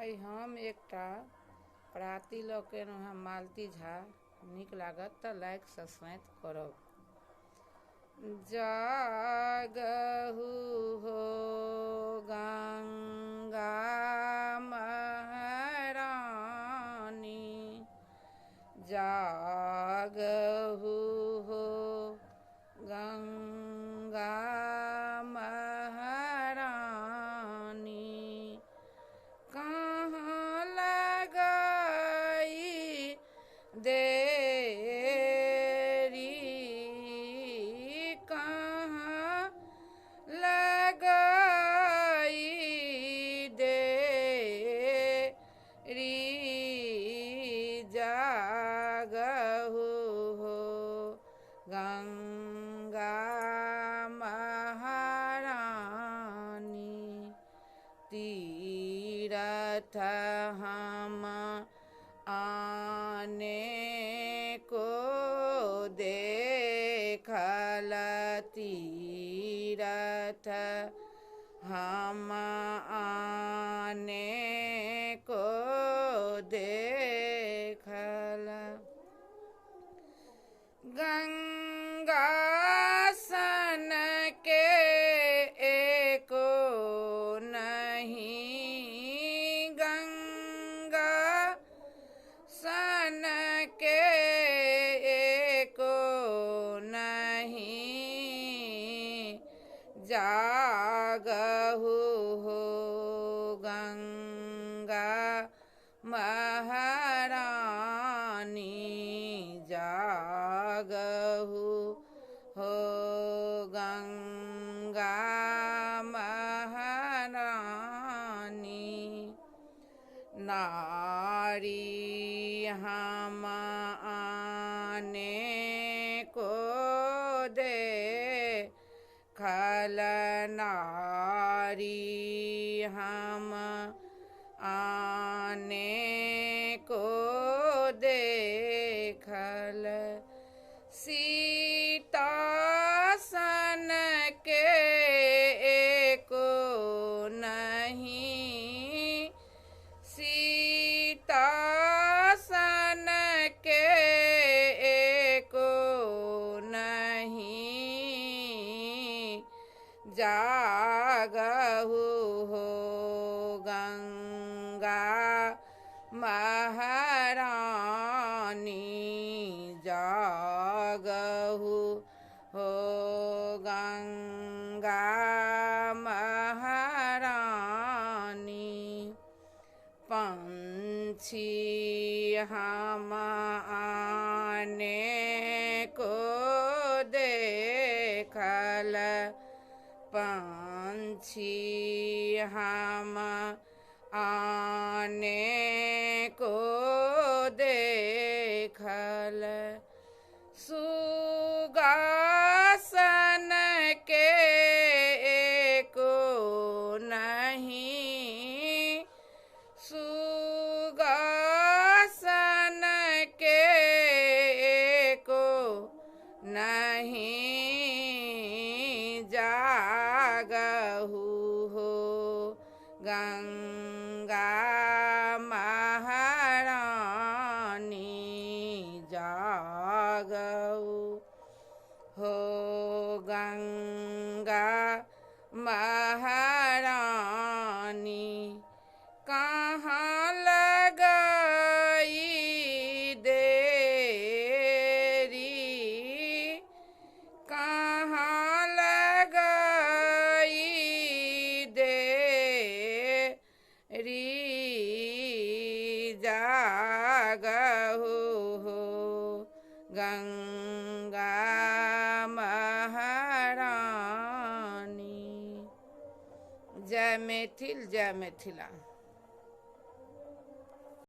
आई हम एकटा प्राति लऽ के हम मालती झा। नीक लागत तऽ लाइक सब्सक्राइब करब। जागहु हो गंगा महारानी, जागहु हो गंगा महारानी। कहाँ लगाई देरी, कहाँ लगाई देरी, जागहु हो गंगा महारानी। तीरथ हम आने को देखल, तीरथ हम आने को देखल। गंगा सन के एको नहीं, गंगा सन के एको नहीं, जागहु हो गंगा महारानी, जागहु हो गंगा महारानी। नारी हम आने को देखल, नारी हम आने को देखल। सीता सन के एको नहीं, सीता सन के एको नहीं, जागहु हो गंगा महारानी, जागहु हो गंगा महारानी। पंछी हम आने को देखल, पंछी हम आने को देखल। सुगा सन के एको नहीं, सुगा सन के एको नहीं, जागहु हो गंगा महारानी, जागहु हो गंगा महारानी। कहाँ लगाई देरी, कहाँ लगाई देरी, जागहु हो गंगा महारानी। जय मैथिल, जय मिथिला।